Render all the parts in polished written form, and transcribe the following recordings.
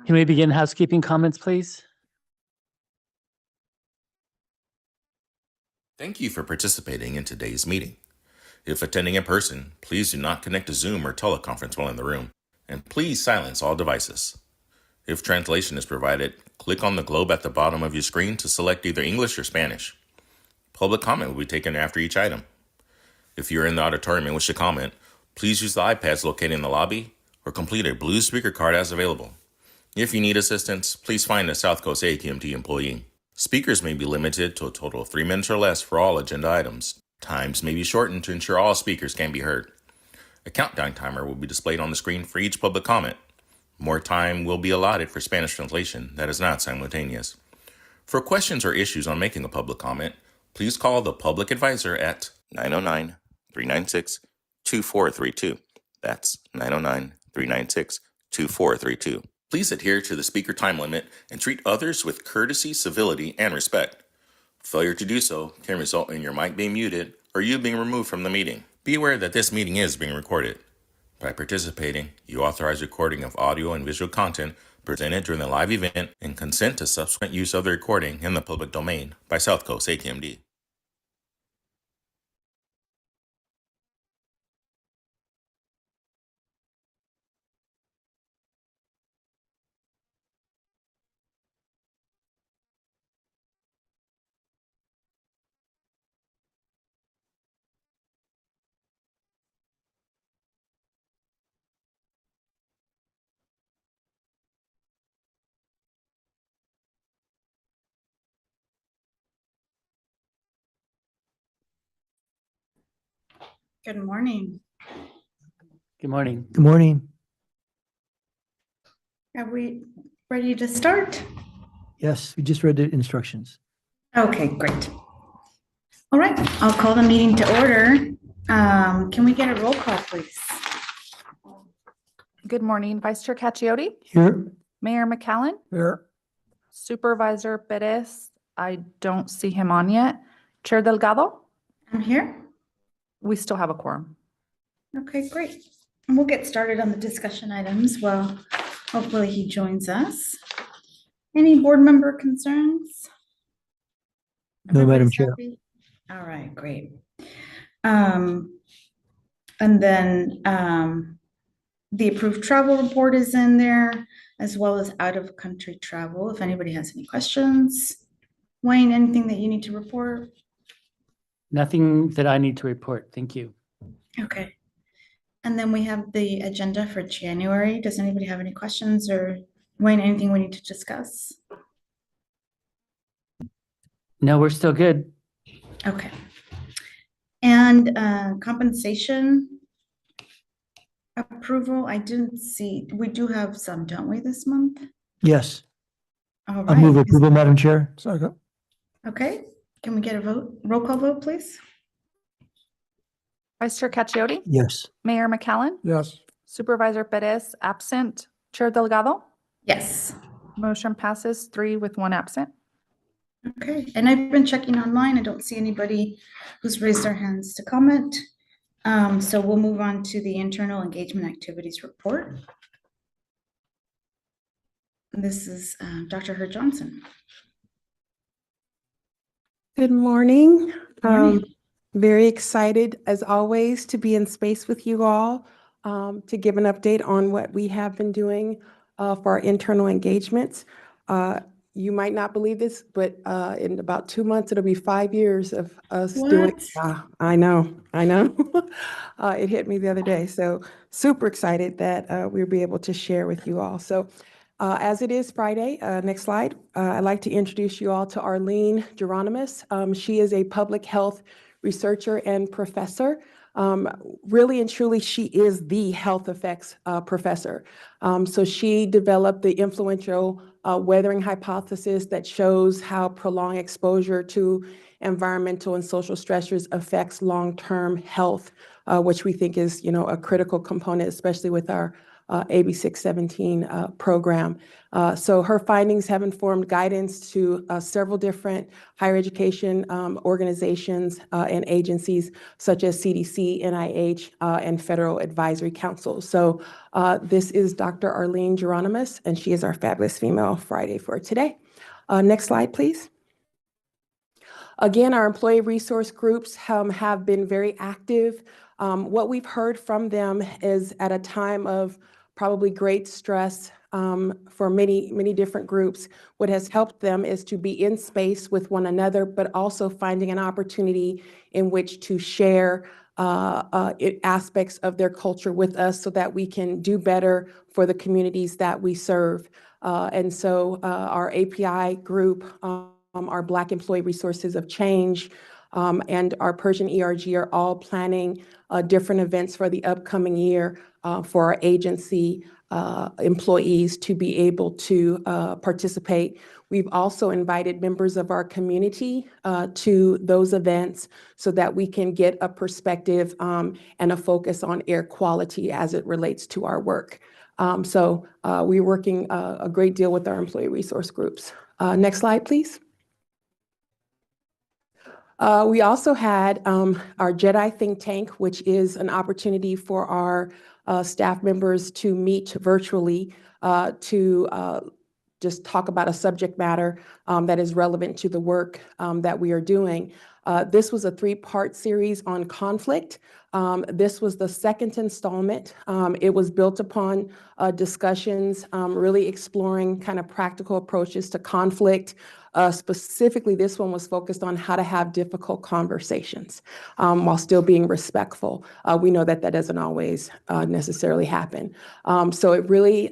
Can we begin housekeeping comments, please? Thank you for participating in today's meeting. If attending in person, please do not connect to Zoom or teleconference while in the room, and please silence all devices. If translation is provided, click on the globe at the bottom of your screen to select either English or Spanish. Public comment will be taken after each item. If you're in the auditorium and wish to comment, please use the iPads located in the lobby or complete a blue speaker card as available. If you need assistance, please find a South Coast AQMD employee. Speakers may be limited to a total of 3 minutes or less for all agenda items. Times may be shortened to ensure all speakers can be heard. A countdown timer will be displayed on the screen for each public comment. More time will be allotted for Spanish translation that is not simultaneous. For questions or issues on making a public comment, please call the public advisor at 909-396-2432. That's 909-396-2432. Please adhere to the speaker time limit and treat others with courtesy, civility, and respect. Failure to do so can result in your mic being muted or you being removed from the meeting. Be aware that this meeting is being recorded. By participating, you authorize recording of audio and visual content presented during the live event and consent to subsequent use of the recording in the public domain by South Coast AQMD. Good morning. Good morning. Good morning. Are we ready to start? Yes, we just read the instructions. Okay, great. All right, I'll call the meeting to order. Can we get a roll call, please? Good morning, Vice Chair Cacchiotti, Here. Mayor McCallan, Here. Supervisor Perez. I don't see him on yet. Chair Delgado, I'm here. we still have a quorum. Okay, great. And we'll get started on the discussion items. Well, hopefully he joins us. Any board member concerns? No, Madam Everybody's Chair. happy? All right, great. And then the approved travel report is in there, as well as out-of-country travel, if anybody has any questions. Wayne, anything that you need to report? Nothing that I need to report. Thank you. Okay. And then we have the agenda for January. Does anybody have any questions, or Wayne, anything we need to discuss? No, we're still good. Okay. And compensation approval, I didn't see, we do have some, don't we, this month? Yes. All I move right. approval, Madam Chair. Second. Okay, can we get a vote, roll call vote, please? Vice Chair Cacchiotti, Yes. Mayor McCallan, Yes. Supervisor Perez absent. Chair Delgado, Yes. motion passes 3 with 1 absent. Okay, and I've been checking online. I don't see anybody who's raised their hands to comment. So we'll move on to the internal engagement activities report. This is Dr. Herr Johnson. Good morning. Morning. Very excited, as always, to be in space with you all to give an update on what we have been doing for our internal engagements. You might not believe this, but in about 2 months, it'll be 5 years of us doing. What? I know. It hit me the other day. So super excited that we'll be able to share with you all. So as it is Friday, next slide, I'd like to introduce you all to Arlene Geronimus. She is a public health researcher and professor. Really and truly, she is the health effects professor. So she developed the influential weathering hypothesis that shows how prolonged exposure to environmental and social stressors affects long-term health, which we think is, a critical component, especially with our AB 617 program. So her findings have informed guidance to several different higher education organizations and agencies such as CDC, NIH, and Federal Advisory Council. So this is Dr. Arlene Geronimus, and she is our Fabulous Female Friday for today. Next slide, please. Again, our employee resource groups have been very active. What we've heard from them is at a time of probably great stress for many different groups. What has helped them is to be in space with one another, but also finding an opportunity in which to share aspects of their culture with us so that we can do better for the communities that we serve. And so our API group, our Black Employee Resources of Change, and our Persian ERG are all planning different events for the upcoming year for our agency employees to be able to participate. We've also invited members of our community to those events so that we can get a perspective and a focus on air quality as it relates to our work. So we're working a great deal with our employee resource groups. Next slide, please. We also had our Jedi think tank, which is an opportunity for our staff members to meet virtually to just talk about a subject matter that is relevant to the work that we are doing. This was a 3-part series on conflict. This was the second installment. It was built upon discussions, really exploring kind of practical approaches to conflict. Specifically, this one was focused on how to have difficult conversations while still being respectful. We know that that doesn't always necessarily happen. So it really,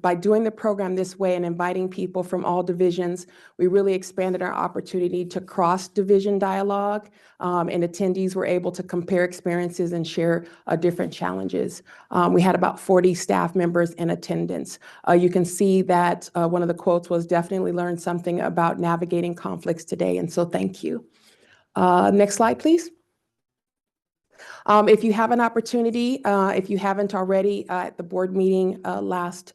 by doing the program this way and inviting people from all divisions, we really expanded our opportunity to cross-division dialogue, and attendees were able to compare experiences and share different challenges. We had about 40 staff members in attendance. You can see that one of the quotes was definitely learned something about navigating conflicts today, and so thank you. Next slide, please. If you have an opportunity, if you haven't already at the board meeting last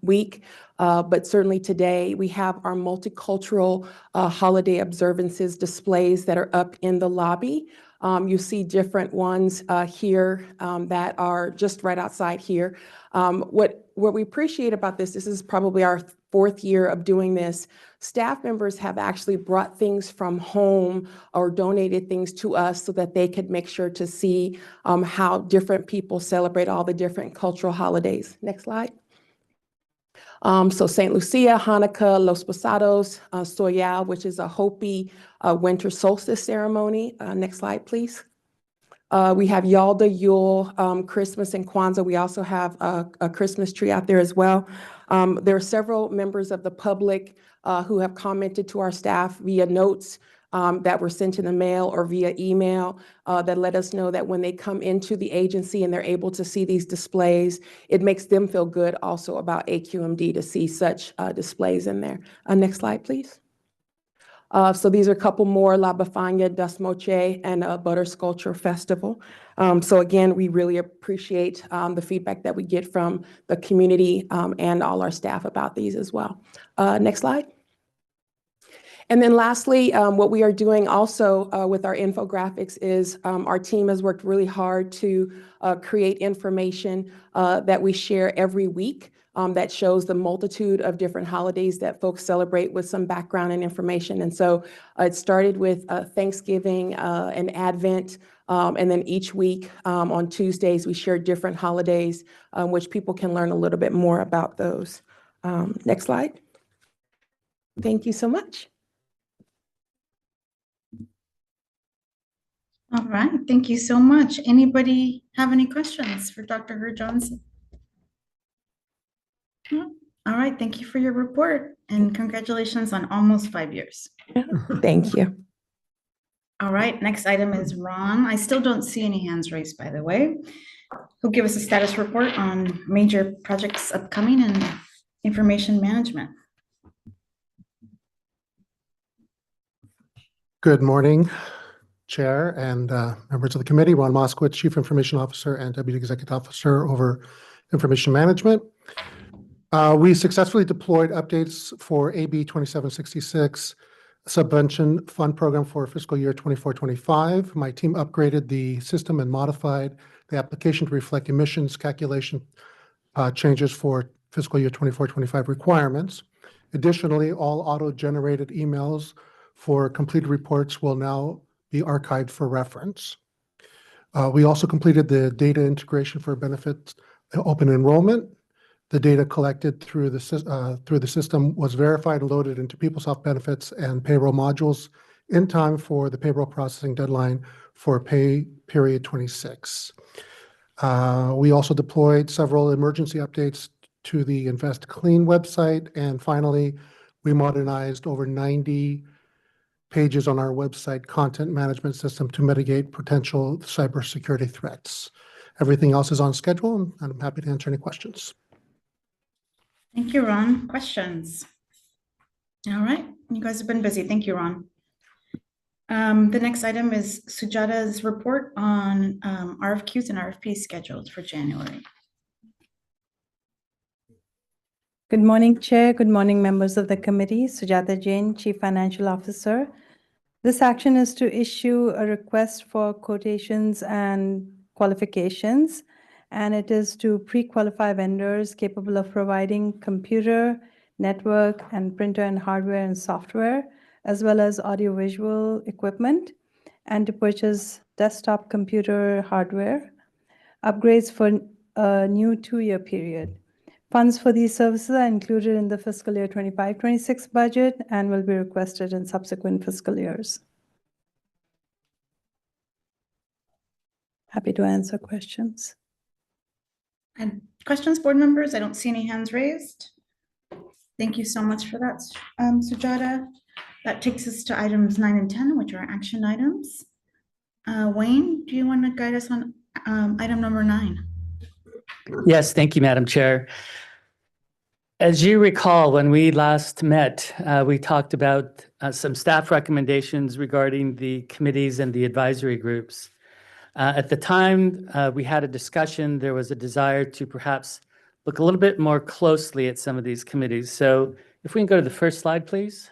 week, but certainly today, we have our multicultural holiday observances displays that are up in the lobby. You see different ones here that are just right outside here. What we appreciate about this is probably our 4th year of doing this. Staff members have actually brought things from home or donated things to us so that they could make sure to see how different people celebrate all the different cultural holidays. Next slide. So St. Lucia, Hanukkah, Los Posados, Soyal, which is a Hopi winter solstice ceremony. Next slide, please. We have Yalda, Yule, Christmas, and Kwanzaa. We also have a Christmas tree out there as well. There are several members of the public who have commented to our staff via notes that were sent in the mail or via email that let us know that when they come into the agency and they're able to see these displays, it makes them feel good also about AQMD to see such displays in there. Next slide, please. So these are a couple more, La Bafana, Das Moche, and Butter Sculpture Festival. So again, we really appreciate the feedback that we get from the community and all our staff about these as well. Next slide. And then lastly, what we are doing also with our infographics is our team has worked really hard to create information that we share every week that shows the multitude of different holidays that folks celebrate with some background and information. And so it started with Thanksgiving and Advent, and then each week on Tuesdays, we share different holidays which people can learn a little bit more about those. Next slide. Thank you so much. All right, thank you so much. Anybody have any questions for Dr. Her Johnson? No? All right, thank you for your report and congratulations on almost 5 years. Thank you. All right, next item is Ron. I still don't see any hands raised, by the way. Who'll give us a status report on major projects upcoming and information management. Good morning, Chair and members of the committee. Ron Moskowitz, Chief Information Officer and Deputy Executive Officer over Information Management. We successfully deployed updates for AB 2766 Subvention Fund Program for fiscal year 24-25. My team upgraded the system and modified the application to reflect emissions calculation changes for fiscal year 24-25 requirements. Additionally, all auto-generated emails for completed reports will now be archived for reference. We also completed the data integration for benefits open enrollment. The data collected through the system was verified and loaded into PeopleSoft benefits and payroll modules in time for the payroll processing deadline for pay period 26. We also deployed several emergency updates to the Invest Clean website. And finally, we modernized over 90 pages on our website content management system to mitigate potential cybersecurity threats. Everything else is on schedule, and I'm happy to answer any questions. Thank you, Ron. Questions? All right, you guys have been busy. Thank you, Ron. The next item is Sujata's report on RFQs and RFPs scheduled for January. Good morning, Chair. Good morning, members of the committee. Sujata Jain, Chief Financial Officer. This action is to issue a request for quotations and qualifications, and it is to pre-qualify vendors capable of providing computer, network, and printer and hardware and software, as well as audiovisual equipment, and to purchase desktop computer hardware, upgrades for a new 2-year period. Funds for these services are included in the fiscal year 25-26 budget and will be requested in subsequent fiscal years. Happy to answer questions. And questions, board members? I don't see any hands raised. Thank you so much for that, Sujata. That takes us to items 9 and 10, which are action items. Wayne, do you want to guide us on item number 9? Yes, thank you, Madam Chair. As you recall, when we last met, we talked about some staff recommendations regarding the committees and the advisory groups. At the time we had a discussion, there was a desire to perhaps look a little bit more closely at some of these committees. So if we can go to the first slide, please.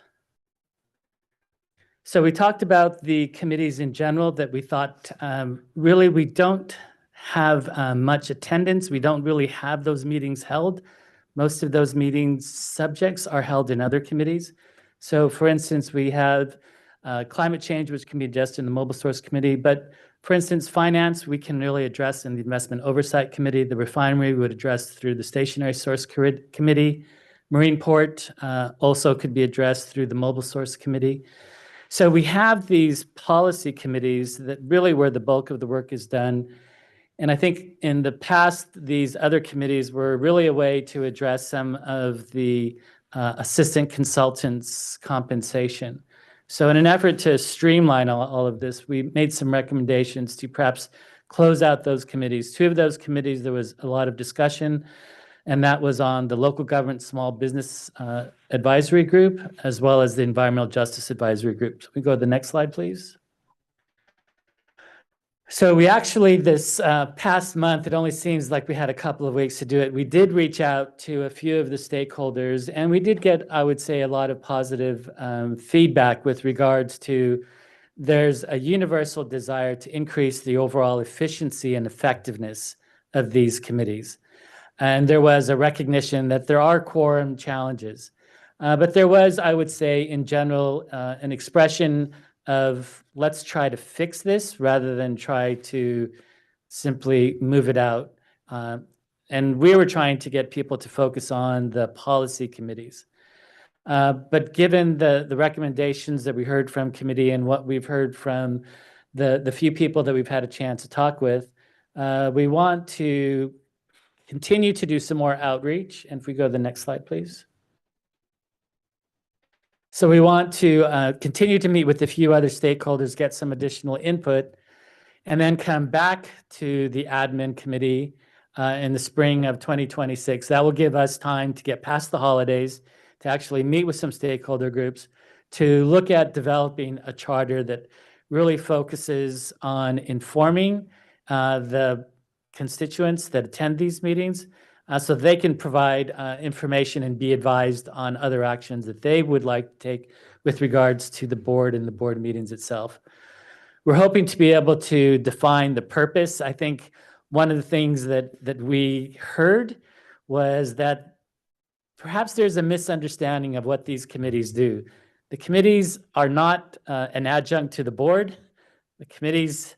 So we talked about the committees in general that we thought really we don't have much attendance. We don't really have those meetings held. Most of those meetings subjects are held in other committees. So for instance, we have climate change, which can be addressed in the Mobile Source Committee. But for instance, finance, we can really address in the Investment Oversight Committee. The refinery we would address through the Stationary Source Committee. Marine Port also could be addressed through the Mobile Source Committee. So we have these policy committees that really where the bulk of the work is done. And I think in the past, these other committees were really a way to address some of the assistant consultants' compensation. So in an effort to streamline all of this, we made some recommendations to perhaps close out those committees. 2 of those committees, there was a lot of discussion, and that was on the Local Government Small Business Advisory Group, as well as the Environmental Justice Advisory Group. So we go to the next slide, please. So we actually, this past month, it only seems like we had a couple of weeks to do it. We did reach out to a few of the stakeholders, and we did get, I would say, a lot of positive feedback with regards to there's a universal desire to increase the overall efficiency and effectiveness of these committees. And there was a recognition that there are quorum challenges. But there was, I would say, in general, an expression of let's try to fix this rather than try to simply move it out. And we were trying to get people to focus on the policy committees. But given the recommendations that we heard from committee and what we've heard from the few people that we've had a chance to talk with, we want to continue to do some more outreach. And if we go to the next slide, please. So we want to continue to meet with a few other stakeholders, get some additional input, and then come back to the admin committee in the spring of 2026. That will give us time to get past the holidays, to actually meet with some stakeholder groups, to look at developing a charter that really focuses on informing the constituents that attend these meetings, so they can provide information and be advised on other actions that they would like to take with regards to the board and the board meetings itself. We're hoping to be able to define the purpose. I think one of the things that we heard was that perhaps there's a misunderstanding of what these committees do. The committees are not an adjunct to the board. The committees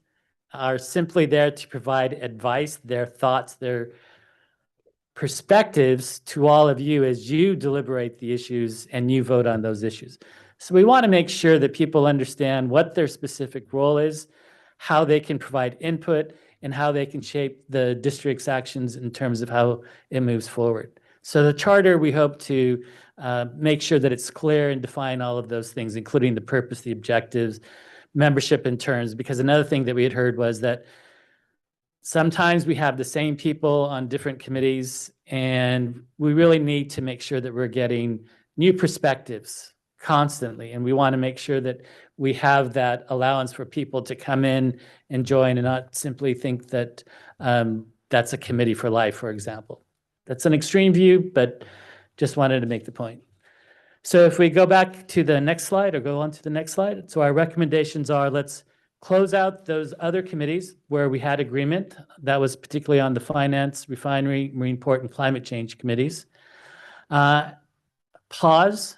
are simply there to provide advice, their thoughts, their perspectives to all of you as you deliberate the issues and you vote on those issues. So we want to make sure that people understand what their specific role is, how they can provide input, and how they can shape the district's actions in terms of how it moves forward. So the charter, we hope to make sure that it's clear and define all of those things, including the purpose, the objectives, membership and terms, because another thing that we had heard was that sometimes we have the same people on different committees, and we really need to make sure that we're getting new perspectives constantly. And we want to make sure that we have that allowance for people to come in and join and not simply think that that's a committee for life, for example. That's an extreme view, but just wanted to make the point. So if we go back to the next slide or go on to the next slide. So our recommendations are, let's close out those other committees where we had agreement. That was particularly on the finance, refinery, marine port, and climate change committees. Pause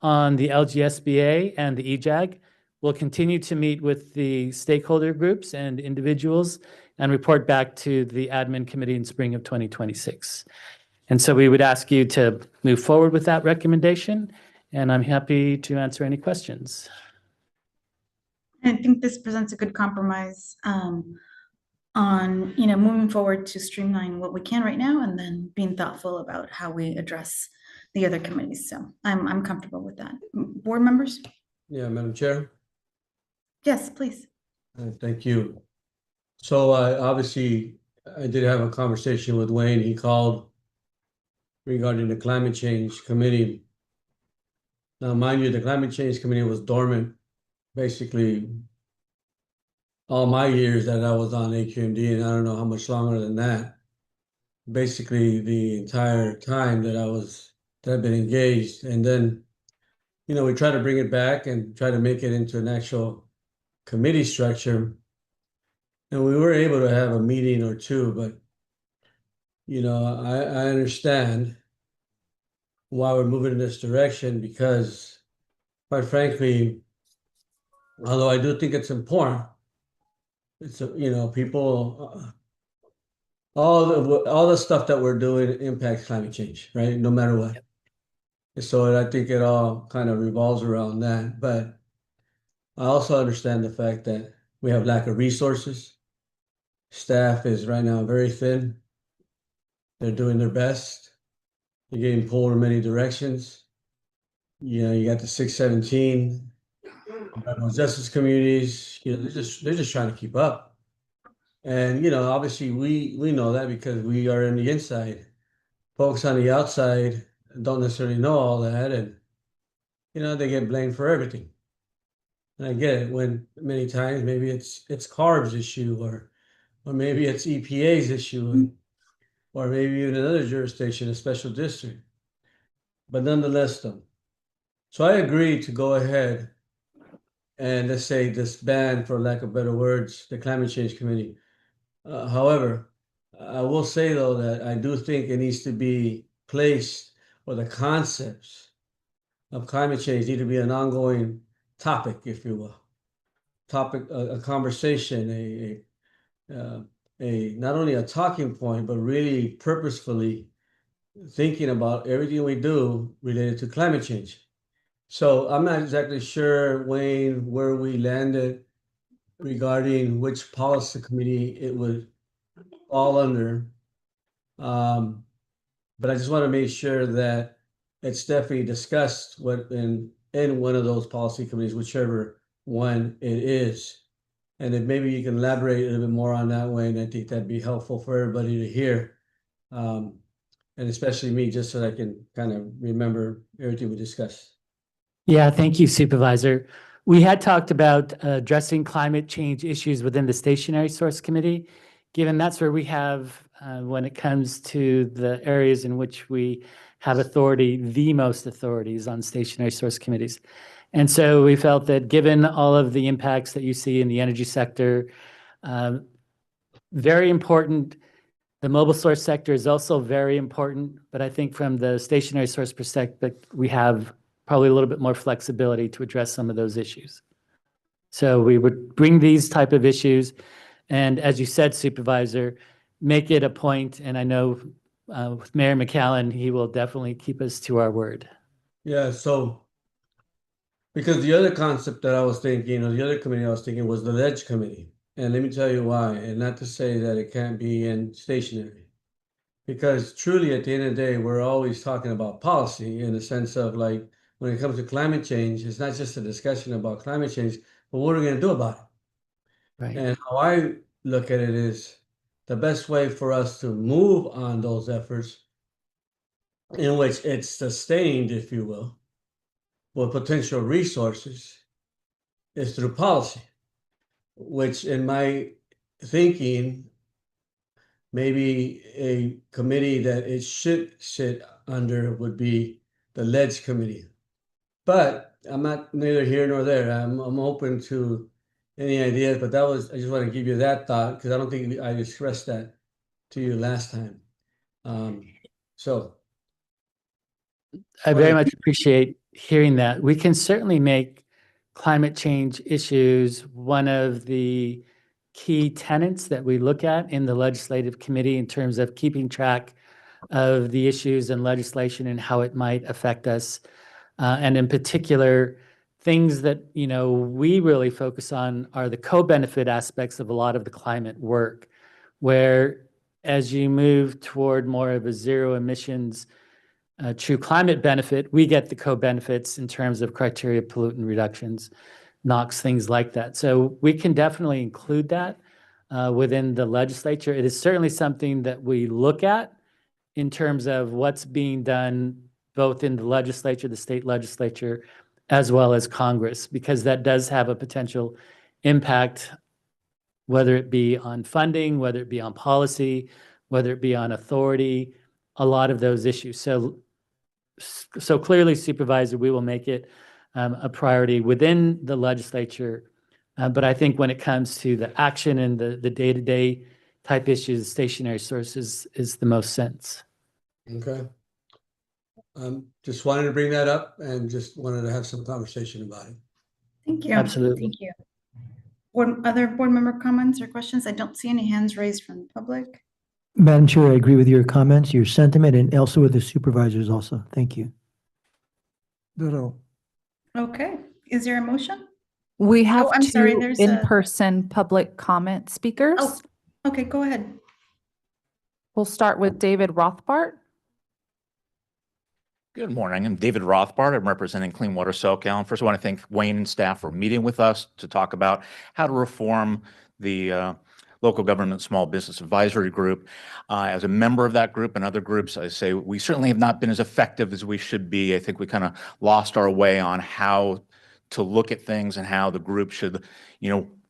on the LGSBA and the EJAG. We'll continue to meet with the stakeholder groups and individuals and report back to the admin committee in spring of 2026. And so we would ask you to move forward with that recommendation, and I'm happy to answer any questions. I think this presents a good compromise on, you know, moving forward to streamline what we can right now and then being thoughtful about how we address the other committees. So I'm comfortable with that. Board members? Yeah, Madam Chair. Yes, please. Thank you. So obviously, I did have a conversation with Wayne. He called regarding the Climate Change Committee. Now, mind you, the Climate Change Committee was dormant basically all my years that I was on AQMD, and I don't know how much longer than that. Basically, the entire time that I've been engaged. And then, you know, we try to bring it back and try to make it into an actual committee structure. And we were able to have a meeting or two, but, you know, I understand why we're moving in this direction because, quite frankly, although I do think it's important, it's, you know, people, all the stuff that we're doing impacts climate change, right? No matter what. So I think it all kind of revolves around that. But I also understand the fact that we have lack of resources. Staff is right now very thin. They're doing their best. They're getting pulled in many directions. You know, you got the 617, justice communities, you know, they're just trying to keep up. And, you know, obviously we know that because we are in the inside. Folks on the outside don't necessarily know all that, and, you know, they get blamed for everything. And I get it when many times maybe it's CARB's issue or maybe it's EPA's issue or maybe even another jurisdiction, a special district. But nonetheless, though. So I agree to go ahead and let's say disband, for lack of better words, the Climate Change Committee. However, I will say though that I do think it needs to be placed, or the concepts of climate change need to be an ongoing topic, if you will. A conversation, not only a talking point, but really purposefully thinking about everything we do related to climate change. So I'm not exactly sure, Wayne, where we landed regarding which policy committee it would fall under. But I just want to make sure that it's definitely discussed in one of those policy committees, whichever one it is. And if maybe you can elaborate a little bit more on that, Wayne, I think that'd be helpful for everybody to hear. And especially me, just so I can kind of remember everything we discussed. Yeah, thank you, Supervisor. We had talked about addressing climate change issues within the Stationary Source Committee, given that's where we have, when it comes to the areas in which we have authority, the most authorities on stationary source committees. And so we felt that given all of the impacts that you see in the energy sector, very important. The mobile source sector is also very important, but I think from the stationary source perspective, we have probably a little bit more flexibility to address some of those issues. So we would bring these type of issues, and as you said, Supervisor, make it a point, and I know with Mayor McCallan, he will definitely keep us to our word. Yeah, so because the other concept that I was thinking, or the other committee I was thinking was the ledge committee. And let me tell you why, and not to say that it can't be in stationary. Because truly, at the end of the day, we're always talking about policy in the sense of like, when it comes to climate change, it's not just a discussion about climate change, but what are we going to do about it? Right. And how I look at it is the best way for us to move on those efforts, in which it's sustained, if you will, with potential resources, is through policy, which in my thinking, maybe a committee that it should sit under would be the ledge committee. But I'm not neither here nor there. I'm open to any ideas, but I just want to give you that thought because I don't think I expressed that to you last time. So I very much appreciate hearing that. We can certainly make climate change issues one of the key tenets that we look at in the legislative committee in terms of keeping track of the issues and legislation and how it might affect us. And in particular, things that, you know, we really focus on are the co-benefit aspects of a lot of the climate work, where as you move toward more of a zero emissions true climate benefit, we get the co-benefits in terms of criteria pollutant reductions, NOx, things like that. So we can definitely include that within the legislature. It is certainly something that we look at in terms of what's being done both in the legislature, the state legislature, as well as Congress, because that does have a potential impact, whether it be on funding, whether it be on policy, whether it be on authority, a lot of those issues. So clearly, Supervisor, we will make it a priority within the legislature. But I think when it comes to the action and the day-to-day type issues, stationary sources is the most sense. okay. Just wanted to bring that up and just wanted to have some conversation about it. Thank you. Absolutely. Thank you. Other board member comments or questions? I don't see any hands raised from the public. Madam Chair, I agree with your comments, your sentiment, and also with the supervisors also. Thank you. Ditto. Okay, is there a motion? We have Oh, I'm sorry, two there's a- in-person public comment speakers. Oh, okay, go ahead. We'll start with David Rothbart. Good morning. I'm David Rothbart. I'm representing Clean Water SoCal. And first, I want to thank Wayne and staff for meeting with us to talk about how to reform the Local Government Small Business Advisory Group. As a member of that group and other groups, I say we certainly have not been as effective as we should be. I think we kind of lost our way on how to look at things and how the group should,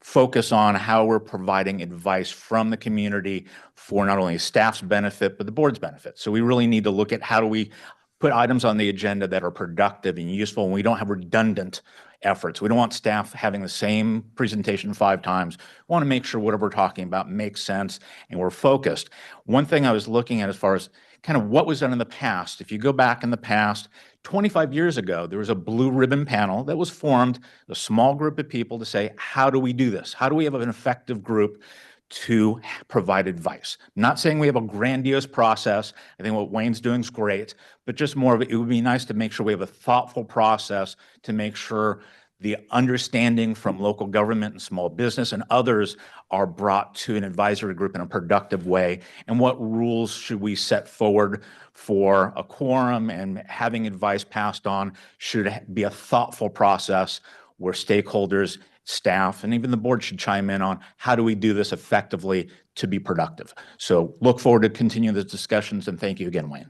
focus on how we're providing advice from the community for not only staff's benefit, but the board's benefit. So we really need to look at how do we put items on the agenda that are productive and useful, and we don't have redundant efforts. We don't want staff having the same presentation 5 times. We want to make sure whatever we're talking about makes sense and we're focused. One thing I was looking at as far as kind of what was done in the past, if you go back in the past, 25 years ago, there was a blue ribbon panel that was formed, a small group of people to say, how do we do this? How do we have an effective group to provide advice? I'm not saying we have a grandiose process. I think what Wayne's doing is great, but just more of it would be nice to make sure we have a thoughtful process to make sure the understanding from local government and small business and others are brought to an advisory group in a productive way. And what rules should we set forward for a quorum and having advice passed on should be a thoughtful process where stakeholders, staff, and even the board should chime in on how do we do this effectively to be productive. So look forward to continuing the discussions, and thank you again, Wayne.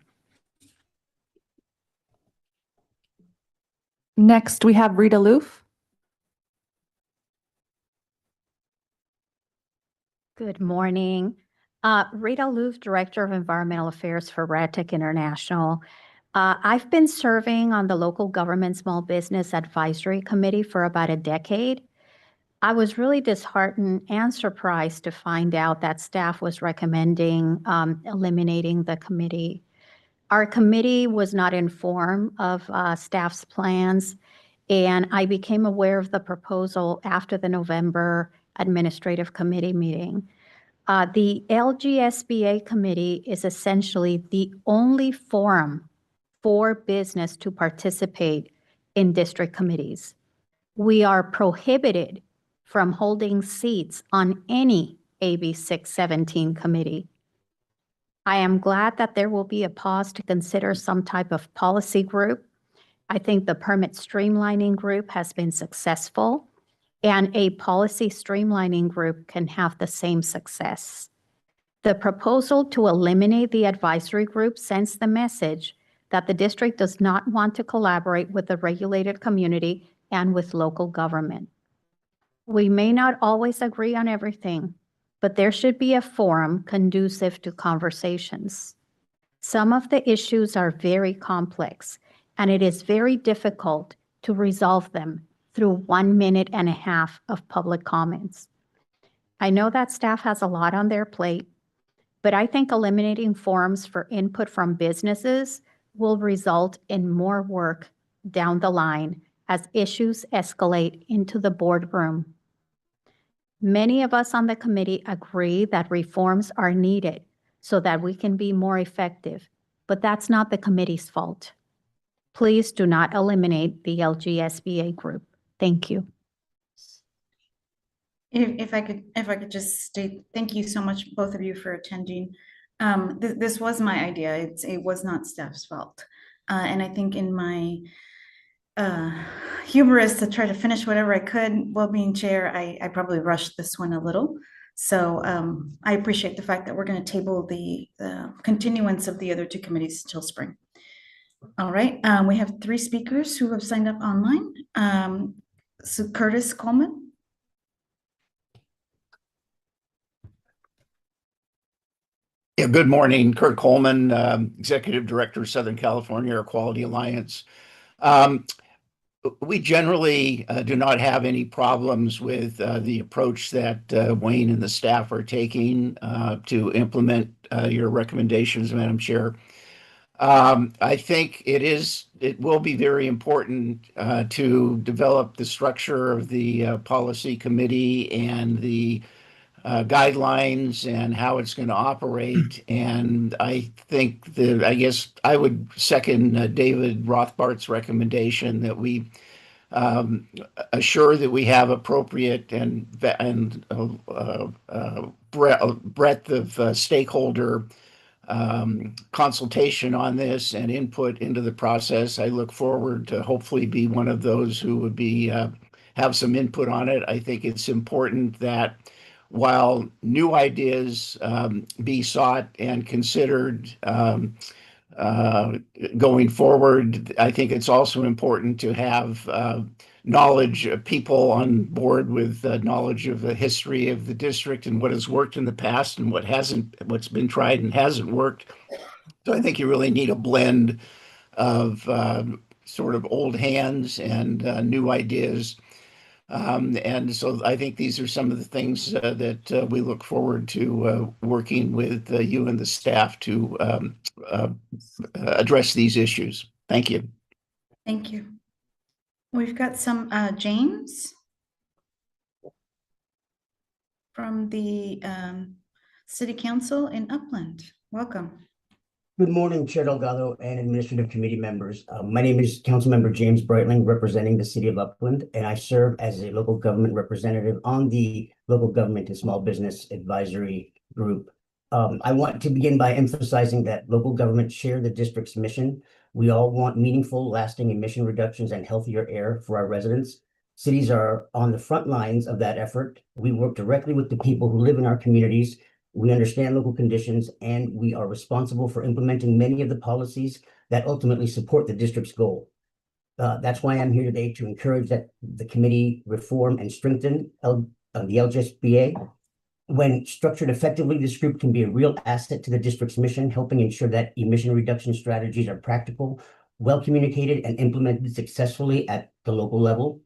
Next, we have Rita Loof. Good morning. Rita Louf, Director of Environmental Affairs for RATIC International. I've been serving on the Local Government Small Business Advisory Committee for about a decade. I was really disheartened and surprised to find out that staff was recommending eliminating the committee. Our committee was not informed of staff's plans, and I became aware of the proposal after the November Administrative Committee meeting. The LGSBA committee is essentially the only forum for business to participate in district committees. We are prohibited from holding seats on any AB 617 committee. I am glad that there will be a pause to consider some type of policy group. I think the permit streamlining group has been successful, and a policy streamlining group can have the same success. The proposal to eliminate the advisory group sends the message that the district does not want to collaborate with the regulated community and with local government. We may not always agree on everything, but there should be a forum conducive to conversations. Some of the issues are very complex, and it is very difficult to resolve them through 1.5 minutes of public comments. I know that staff has a lot on their plate, but I think eliminating forums for input from businesses will result in more work down the line as issues escalate into the boardroom. Many of us on the committee agree that reforms are needed so that we can be more effective, but that's not the committee's fault. Please do not eliminate the LGSBA group. Thank you. If I could just state, thank you so much, both of you, for attending. This was my idea. It was not staff's fault. And I think in my hubris to try to finish whatever I could while being chair, I probably rushed this one a little. So I appreciate the fact that we're going to table the continuance of the other two committees till spring. All right, we have 3 speakers who have signed up online. So Curtis Coleman. Yeah, good morning. Kurt Coleman, Executive Director, Southern California Air Quality Alliance. We generally do not have any problems with the approach that Wayne and the staff are taking to implement your recommendations, Madam Chair. I think it will be very important to develop the structure of the policy committee and the guidelines and how it's going to operate. And I think that, I guess I would second David Rothbart's recommendation that we assure that we have appropriate and breadth of stakeholder consultation on this and input into the process. I look forward to hopefully be one of those who would be have some input on it. I think it's important that while new ideas be sought and considered going forward, I think it's also important to have knowledge of people on board with knowledge of the history of the district and what has worked in the past and what's been tried and hasn't worked. So I think you really need a blend of sort of old hands and new ideas. And so I think these are some of the things that we look forward to working with you and the staff to address these issues. Thank you. Thank you. We've got some James from the City Council in Upland. Welcome. Good morning, Chair Delgado and Administrative Committee members. My name is Councilmember James Breitling, representing the City of Upland, and I serve as a local government representative on the Local Government and Small Business Advisory Group. I want to begin by emphasizing that local governments share the district's mission. We all want meaningful, lasting emission reductions and healthier air for our residents. Cities are on the front lines of that effort. We work directly with the people who live in our communities. We understand local conditions, and we are responsible for implementing many of the policies that ultimately support the district's goal. That's why I'm here today, to encourage that the committee reform and strengthen the LGSBA. When structured effectively, this group can be a real asset to the district's mission, helping ensure that emission reduction strategies are practical, well communicated, and implemented successfully at the local level.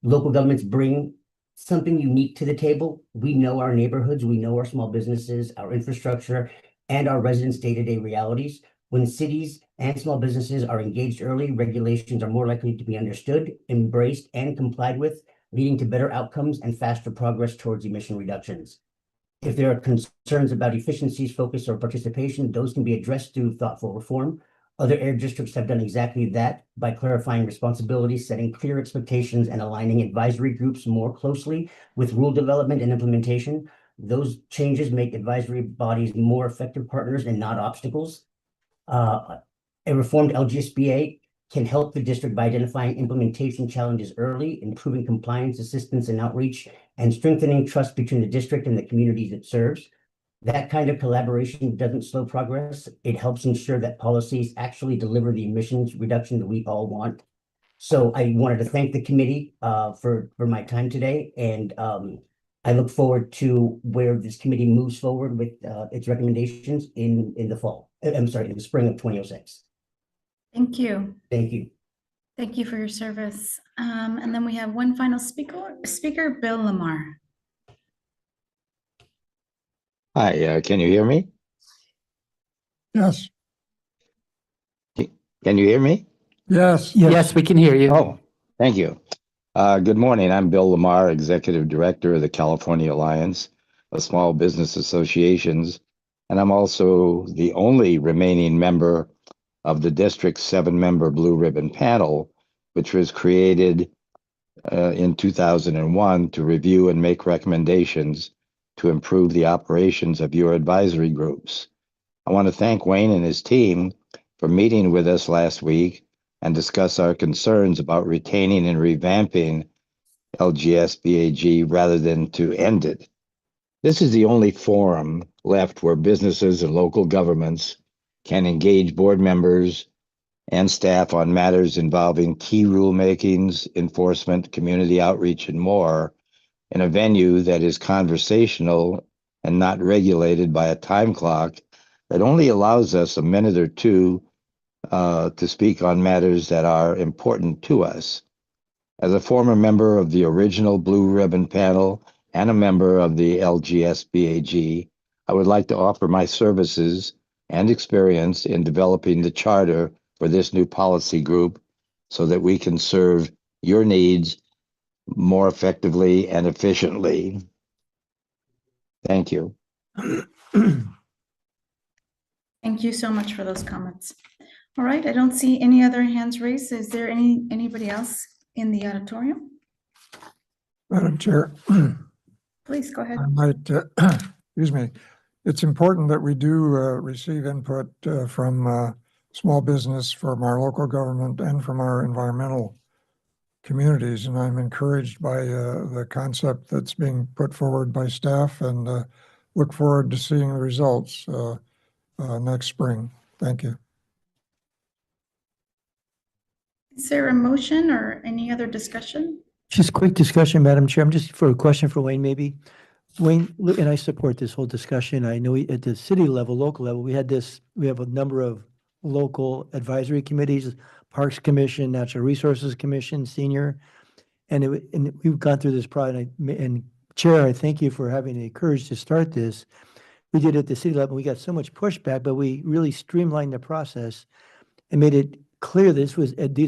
Local governments bring something unique to the table. We know our neighborhoods, we know our small businesses, our infrastructure, and our residents' day-to-day realities. When cities and small businesses are engaged early, regulations are more likely to be understood, embraced, and complied with, leading to better outcomes and faster progress towards emission reductions. If there are concerns about efficiencies, focus, or participation, those can be addressed through thoughtful reform. Other air districts have done exactly that by clarifying responsibilities, setting clear expectations, and aligning advisory groups more closely with rule development and implementation. Those changes make advisory bodies more effective partners and not obstacles. A reformed LGSBA can help the district by identifying implementation challenges early, improving compliance, assistance, and outreach, and strengthening trust between the district and the communities it serves. That kind of collaboration doesn't slow progress. It helps ensure that policies actually deliver the emissions reduction that we all want. So I wanted to thank the committee for my time today, and I look forward to where this committee moves forward with its recommendations in the fall. I'm sorry, in the spring of 2006. Thank you. Thank you. Thank you for your service. And then we have one final speaker, Bill Lamar. Hi, can you hear me? Yes. Can you hear me? Yes. Yes, we can hear you. Oh, thank you. Good morning. I'm Bill Lamar, Executive Director of the California Alliance of Small Business Associations, and I'm also the only remaining member of the district's 7-member Blue Ribbon Panel, which was created in 2001 to review and make recommendations to improve the operations of your advisory groups. I want to thank Wayne and his team for meeting with us last week and discuss our concerns about retaining and revamping LGSBAG rather than to end it. This is the only forum left where businesses and local governments can engage board members and staff on matters involving key rulemakings, enforcement, community outreach, and more in a venue that is conversational and not regulated by a time clock that only allows us a minute or two to speak on matters that are important to us. As a former member of the original Blue Ribbon Panel and a member of the LGSBAG, I would like to offer my services and experience in developing the charter for this new policy group so that we can serve your needs more effectively and efficiently. Thank you. Thank you so much for those comments. All right, I don't see any other hands raised. Is there anybody else in the auditorium? Madam Chair, Please go ahead. I might, excuse me, it's important that we do receive input from small business, from our local government, and from our environmental communities. And I'm encouraged by the concept that's being put forward by staff, and look forward to seeing the results next spring. Thank you. Is there a motion or any other discussion? Just quick discussion, Madam Chair. I'm just for a question for Wayne, maybe. Wayne, and I support this whole discussion. I know at the city level, local level, we have a number of local advisory committees, Parks Commission, Natural Resources Commission, Senior, and we've gone through this project. And Chair, I thank you for having the courage to start this. We did it at the city level. We got so much pushback, but we really streamlined the process and made it clear these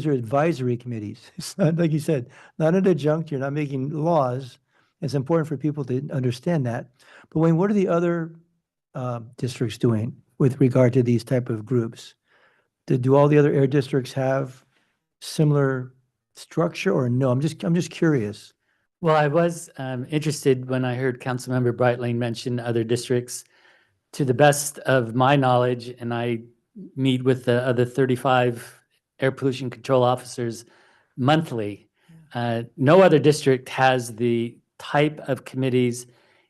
are advisory committees. It's not, like you said, not an adjunct. You're not making laws. It's important for people to understand that. But Wayne, what are the other districts doing with regard to these type of groups? Do all the other air districts have similar structure or no? I'm just curious. Well, I was interested when I heard Councilmember Brightling mention other districts. To the best of my knowledge, and I meet with the other 35 air pollution control officers monthly, no other district has the type of committees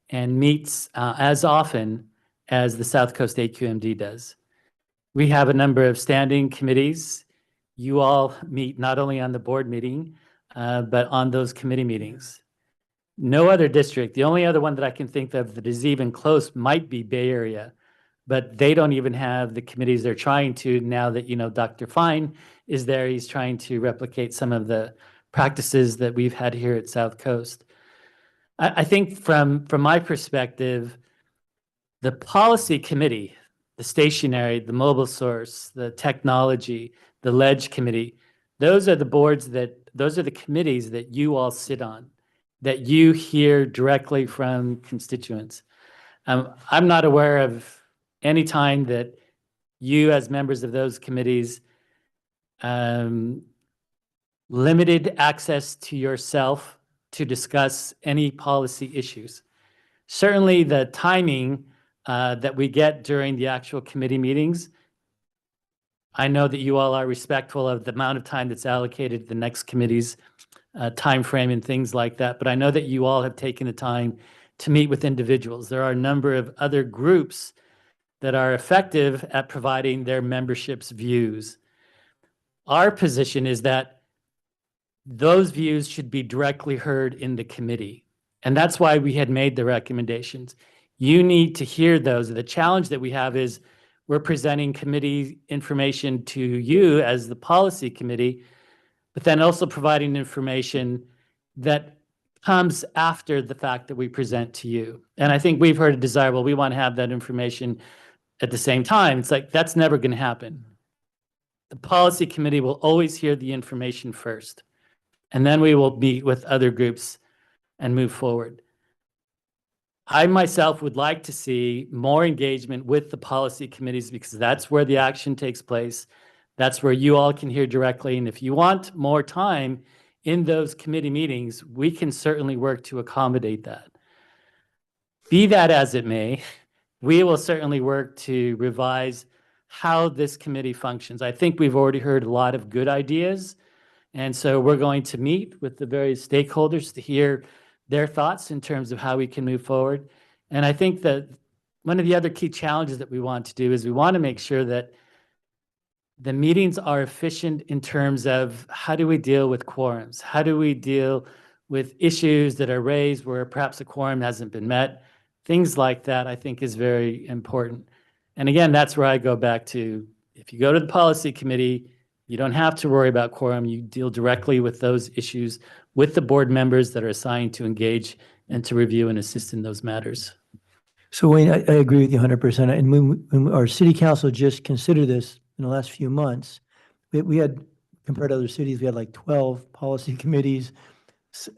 and meets as often as the South Coast AQMD does. We have a number of standing committees. You all meet not only on the board meeting, but on those committee meetings. No other district. The only other one that I can think of that is even close might be Bay Area, but they don't even have the committees they're trying to now that, Dr. Fine is there. He's trying to replicate some of the practices that we've had here at South Coast. I think from my perspective, the policy committee, the stationary, the mobile source, the technology, the ledge committee, those are the committees that you all sit on, that you hear directly from constituents. I'm not aware of any time that you as members of those committees limited access to yourself to discuss any policy issues. Certainly the timing that we get during the actual committee meetings, I know that you all are respectful of the amount of time that's allocated to the next committee's time frame and things like that, but I know that you all have taken the time to meet with individuals. There are a number of other groups that are effective at providing their membership's views. Our position is that those views should be directly heard in the committee. And that's why we had made the recommendations. You need to hear those. The challenge that we have is we're presenting committee information to you as the policy committee, but then also providing information that comes after the fact that we present to you. And I think we've heard a desire, well, we want to have that information at the same time. It's like, that's never going to happen. The policy committee will always hear the information first, and then we will meet with other groups and move forward. I myself would like to see more engagement with the policy committees because that's where the action takes place. That's where you all can hear directly. And if you want more time in those committee meetings, we can certainly work to accommodate that. Be that as it may, we will certainly work to revise how this committee functions. I think we've already heard a lot of good ideas. And so we're going to meet with the various stakeholders to hear their thoughts in terms of how we can move forward. And I think that one of the other key challenges that we want to do is we want to make sure that the meetings are efficient in terms of how do we deal with quorums? How do we deal with issues that are raised where perhaps a quorum hasn't been met? Things like that, I think, is very important. And again, that's where I go back to, if you go to the policy committee, you don't have to worry about quorum. You deal directly with those issues with the board members that are assigned to engage and to review and assist in those matters. So Wayne, I agree with you 100%. And when our city council just considered this in the last few months, we had, compared to other cities, we had like 12 policy committees,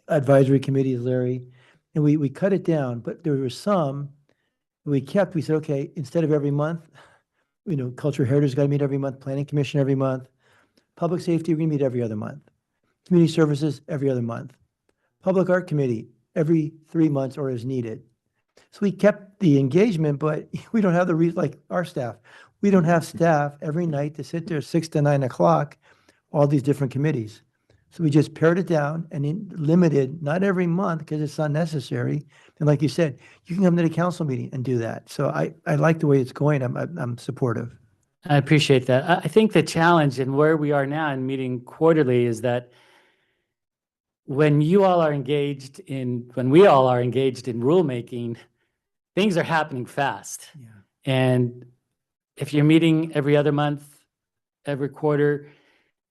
advisory committees, Larry, and we cut it down, but there were some we said, okay, instead of every month, cultural heritage got to meet every month, planning commission every month, public safety, we're going to meet every other month, community services every other month, public art committee every 3 months or as needed. So we kept the engagement, but we don't have like our staff. We don't have staff every night to sit there 6 to 9 o'clock, all these different committees. So we just pared it down and limited, not every month because it's unnecessary. And like you said, you can come to the council meeting and do that. So I like the way it's going. I'm supportive. I appreciate that. I think the challenge and where we are now in meeting quarterly is that when we all are engaged in rulemaking, things are happening fast. Yeah. And if you're meeting every other month, every quarter,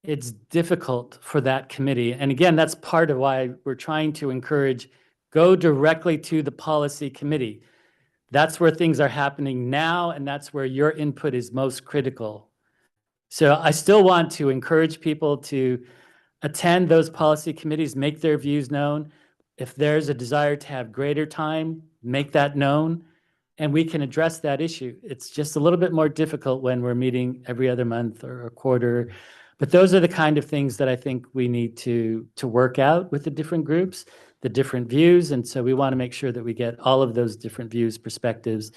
it's difficult for that committee. And again, that's part of why we're trying to encourage, go directly to the policy committee. That's where things are happening now, and that's where your input is most critical. So I still want to encourage people to attend those policy committees, make their views known. If there's a desire to have greater time, make that known, and we can address that issue. It's just a little bit more difficult when we're meeting every other month or a quarter. But those are the kind of things that I think we need to work out with the different groups, the different views. And so we want to make sure that we get all of those different views, perspectives,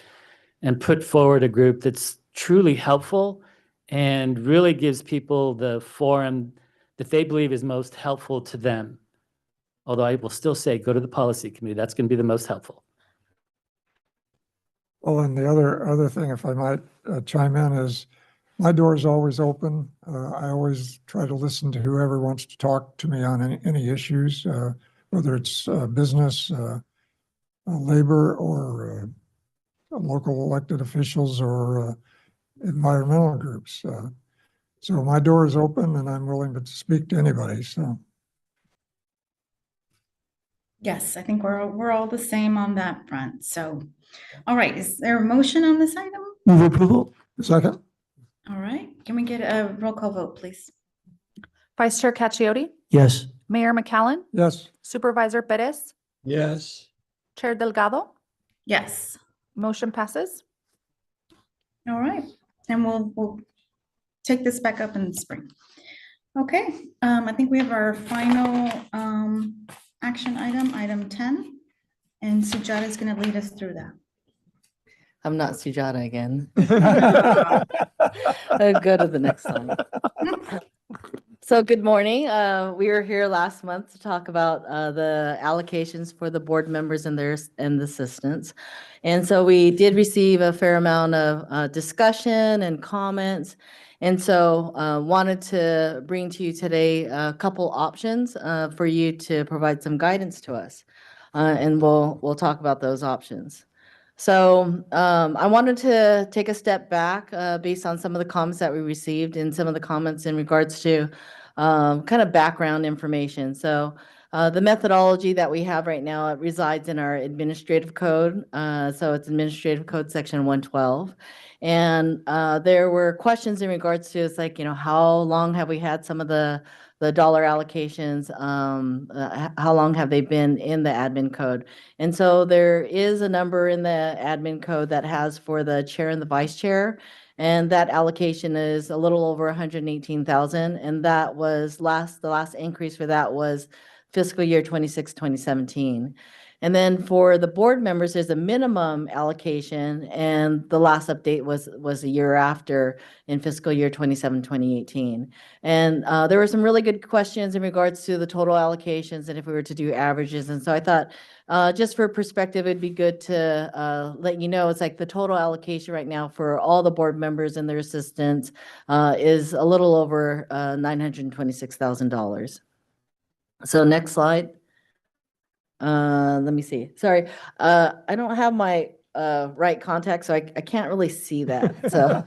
and put forward a group that's truly helpful and really gives people the forum that they believe is most helpful to them. Although I will still say, go to the policy committee. That's going to be the most helpful. Well, and the other thing, if I might chime in, is my door is always open. I always try to listen to whoever wants to talk to me on any issues, whether it's business, labor, or local elected officials or environmental groups. So my door is open and I'm willing to speak to anybody, so. Yes, I think we're all the same on that front. So, all right, is there a motion on this item? Move approval? Second? All right, can we get a roll call vote, please? Vice Chair Cacchiotti, Yes. Mayor McCallum, Yes. Supervisor Perez, Yes. Chair Delgado, Yes. motion passes. All right, and we'll take this back up in the spring. Okay, I think we have our final action item, item 10, and Sujata is going to lead us through that. I'm not Sujata again. Go to the next slide. So good morning. We were here last month to talk about the allocations for the board members and their assistants. And so we did receive a fair amount of discussion and comments. And so wanted to bring to you today a couple options for you to provide some guidance to us. And we'll talk about those options. So I wanted to take a step back based on some of the comments that we received and some of the comments in regards to kind of background information. So the methodology that we have right now, it resides in our administrative code. So it's Administrative Code Section 112. And there were questions in regards to, it's like, how long have we had some of the dollar allocations? How long have they been in the admin code? And so there is a number in the admin code that has for the chair and the vice chair. And that allocation is a little over 118,000. And that was the last increase for that was fiscal year 26, 2017. And then for the board members, there's a minimum allocation, and the last update was a year after in fiscal year 27, 2018. And there were some really good questions in regards to the total allocations and if we were to do averages. And so I thought, just for perspective, it'd be good to let you know, it's like the total allocation right now for all the board members and their assistants is a little over $926,000. So next slide. Let me see. Sorry, I don't have my right contact, so I can't really see that. So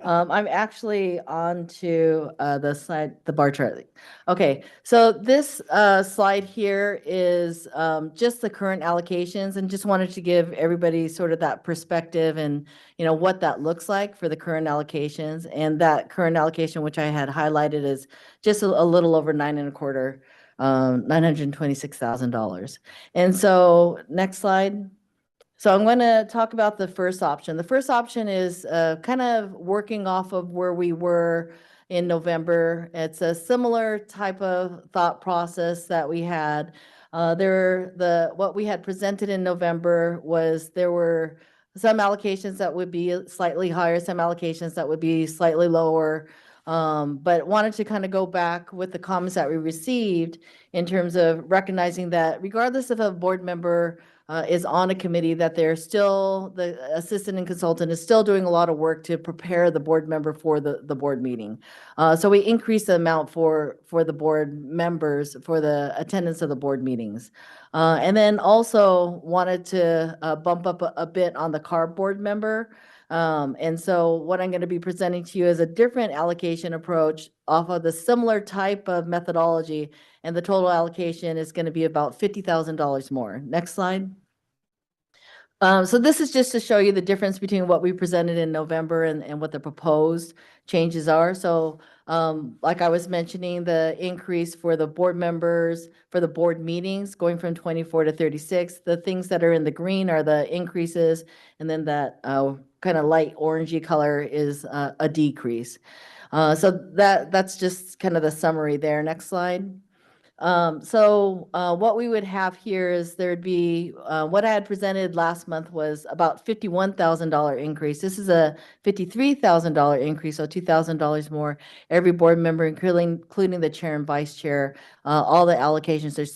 I'm actually on to the slide, the bar chart. Okay, so this slide here is just the current allocations, and just wanted to give everybody sort of that perspective and what that looks like for the current allocations. And that current allocation, which I had highlighted, is just a little over $926,000. And so next slide. So I'm going to talk about the first option. The first option is kind of working off of where we were in November. It's a similar type of thought process that we had. What we had presented in November was there were some allocations that would be slightly higher, some allocations that would be slightly lower. But wanted to kind of go back with the comments that we received in terms of recognizing that regardless if a board member is on a committee, that they're still, the assistant and consultant is still doing a lot of work to prepare the board member for the board meeting. So we increased the amount for the board members for the attendance of the board meetings. And then also wanted to bump up a bit on the CARB board member. And so what I'm going to be presenting to you is a different allocation approach off of the similar type of methodology, and the total allocation is going to be about $50,000 more. Next slide. So this is just to show you the difference between what we presented in November and what the proposed changes are. So like I was mentioning, the increase for the board members, for the board meetings, going from 24 to 36. The things that are in the green are the increases, and then that kind of light orangey color is a decrease. So that's just kind of the summary there. Next slide. So what we would have here is there'd be, what I had presented last month was about $51,000 increase. This is a $53,000 increase, so $2,000 more. Every board member, including the chair and vice chair, all the allocations are,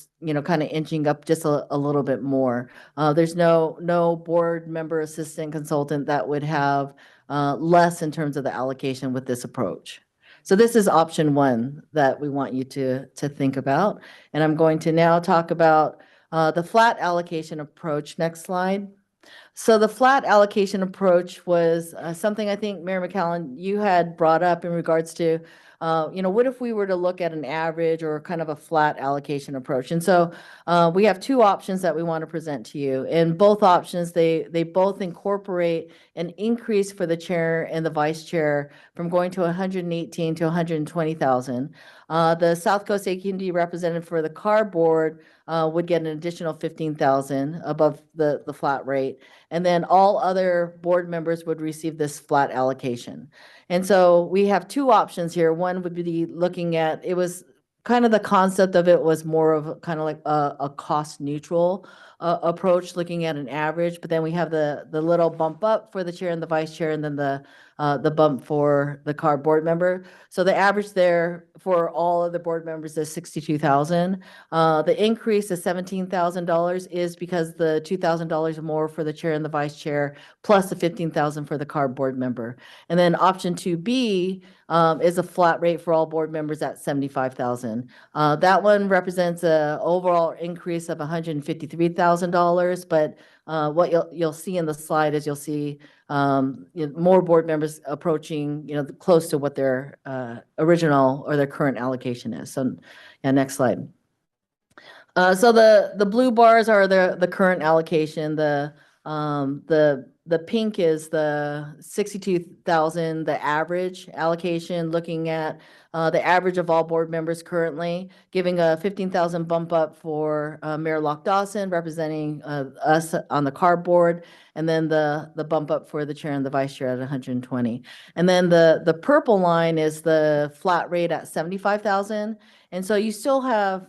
kind of inching up just a little bit more. There's no board member, assistant, consultant that would have less in terms of the allocation with this approach. So this is option one that we want you to think about. And I'm going to now talk about the flat allocation approach. Next slide. So the flat allocation approach was something I think, Mayor McCallum, you had brought up in regards to, what if we were to look at an average or kind of a flat allocation approach? And so we have two options that we want to present to you. And both options, they both incorporate an increase for the chair and the vice chair from going to 118 to 120,000. The South Coast AQMD representative for the cardboard would get an additional 15,000 above the flat rate. And then all other board members would receive this flat allocation. And so we have two options here. One would be looking at, it was kind of the concept of it was more of kind of like a cost neutral approach, looking at an average. But then we have the little bump up for the chair and the vice chair, and then the bump for the card board member. So the average there for all of the board members is 62,000. The increase of $17,000 is because the $2,000 more for the chair and the vice chair, plus the 15,000 for the card board member. And then option 2B is a flat rate for all board members at 75,000. That one represents a overall increase of $153,000, but what you'll see in the slide is you'll see more board members approaching, close to what their original or their current allocation is. So, yeah, next slide. So the blue bars are the current allocation. The pink is the 62,000, the average allocation, looking at the average of all board members currently, giving a 15,000 bump up for Mayor Locke Dawson, representing us on the cardboard, and then the bump up for the chair and the vice chair at 120. And then the purple line is the flat rate at 75,000. And so you still have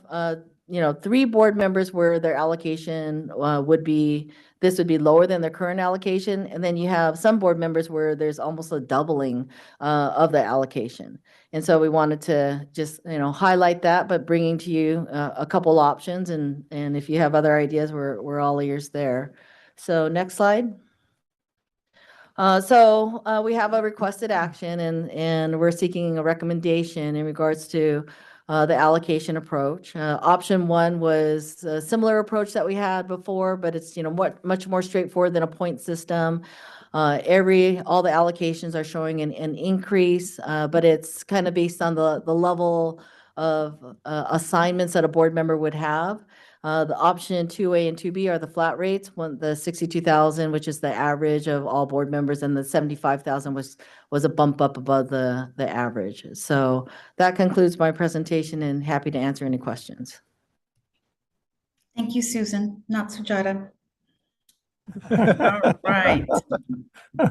3 board members where their allocation would be lower than their current allocation. And then you have some board members where there's almost a doubling of the allocation. And so we wanted to just, highlight that, but bringing to you a couple options. And if you have other ideas, we're all ears there. So next slide. So we have a requested action, and we're seeking a recommendation in regards to the allocation approach. Option 1 was a similar approach that we had before, but it's much more straightforward than a point system. All the allocations are showing an increase, but it's kind of based on the level of assignments that a board member would have. The option 2A and 2B are the flat rates, the 62,000, which is the average of all board members, and the 75,000 was a bump up above the average. So that concludes my presentation, and happy to answer any questions. Thank you, Susan, not Sujata. All right.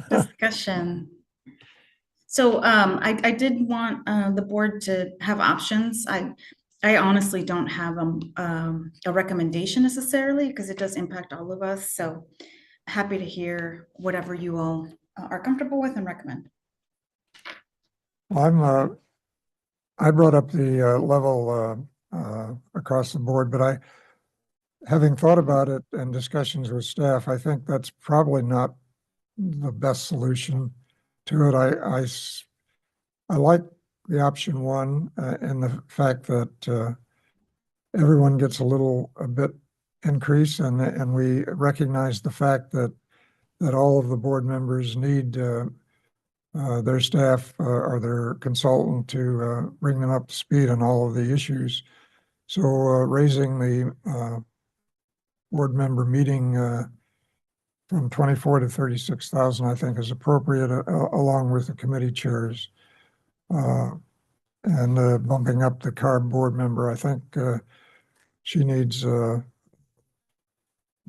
Discussion. So I did want the board to have options. I honestly don't have a recommendation necessarily, because it does impact all of us. So happy to hear whatever you all are comfortable with and recommend. I brought up the level across the board, but having thought about it and discussions with staff, I think that's probably not the best solution to it. I like the option 1 and the fact that everyone gets a bit increase, and we recognize the fact that all of the board members need their staff or their consultant to bring them up to speed on all of the issues. So raising the board member meeting from 24 to 36,000, I think, is appropriate, along with the committee chairs. And bumping up the CARB board member, I think she needs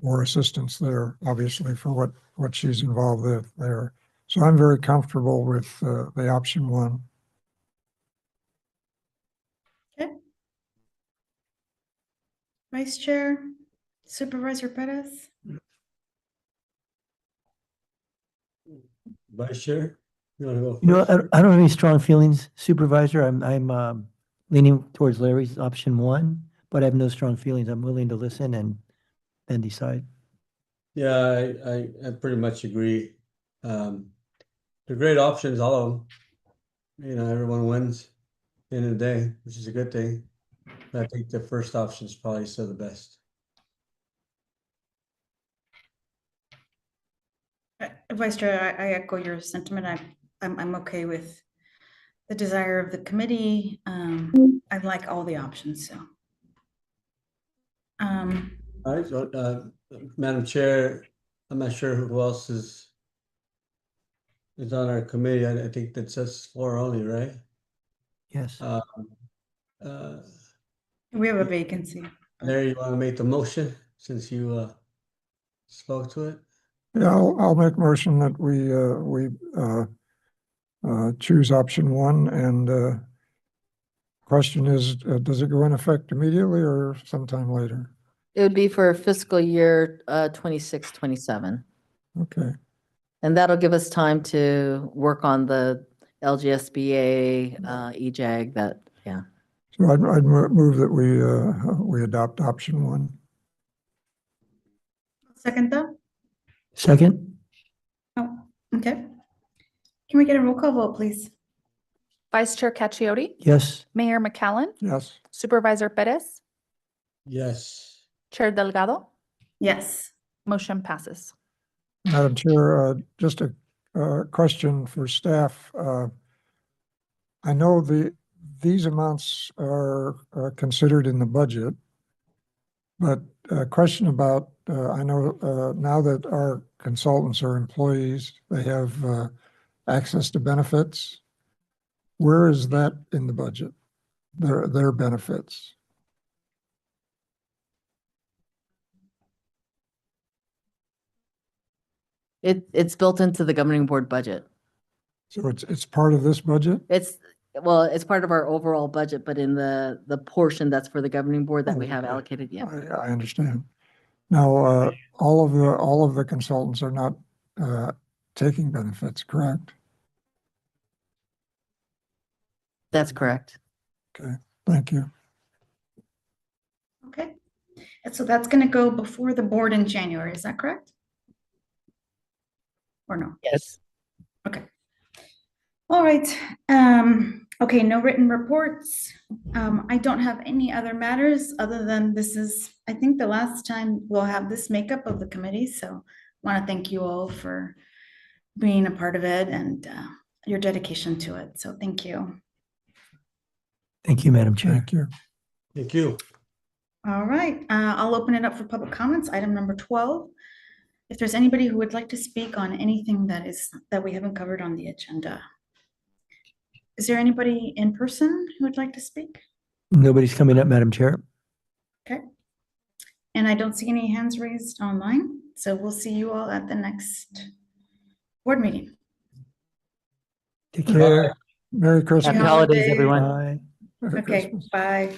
more assistance there, obviously, for what she's involved with there. So I'm very comfortable with the option 1. Okay. Vice Chair, Supervisor Perez. Vice Chair, you want to go first? I don't have any strong feelings, Supervisor. I'm leaning towards Larry's option 1, but I have no strong feelings. I'm willing to listen and then decide. Yeah, I pretty much agree. They're great options, all of them. everyone wins in the day, which is a good thing. But I think the first option is probably still the best. Vice Chair, I echo your sentiment. I'm okay with the desire of the committee. I like all the options, so. All right, so, Madam Chair, I'm not sure who else is on our committee. I think that's us four only, right? Yes. Uh, We have a vacancy. Larry, you want to make the motion since you spoke to it? Yeah, I'll make motion that we choose option one, and question is, does it go in effect immediately or sometime later? It would be for fiscal year 26, 27. Okay, And that'll give us time to work on the LGSBA, EJAG, yeah. so I'd move that we adopt option one. Second though? Second? Oh, okay. Can we get a roll call vote, please? Vice Chair Cacchiotti, Yes. Mayor McCallum, Yes. Supervisor Perez, Yes. Chair Delgado, Yes. motion passes. Madam Chair, just a question for staff. I know these amounts are considered in the budget, but a question about, I know now that our consultants are employees, they have access to benefits. Where is that in the budget? Their benefits? It's built into the governing board budget. So it's part of this budget? Well, it's part of our overall budget, but in the portion that's for the governing board that we have Okay. allocated, yeah. I understand. Now, all of the consultants are not taking benefits, correct? That's correct. Okay, thank you. Okay. And so that's going to go before the board in January, is that correct? Or no? Yes. Okay. All right. Okay, no written reports. I don't have any other matters other than this is, I think, the last time we'll have this makeup of the committee. So I want to thank you all for being a part of it and your dedication to it. So thank you. Thank you, Madam Chair. Thank you. Thank you. All right, I'll open it up for public comments. Item number 12. If there's anybody who would like to speak on anything that we haven't covered on the agenda. Is there anybody in person who would like to speak? Nobody's coming up, Madam Chair. Okay. And I don't see any hands raised online, so we'll see you all at the next board meeting. Take care. Merry Christmas. Happy Happy holidays, holidays. everyone. Bye. Merry Okay, Christmas. bye.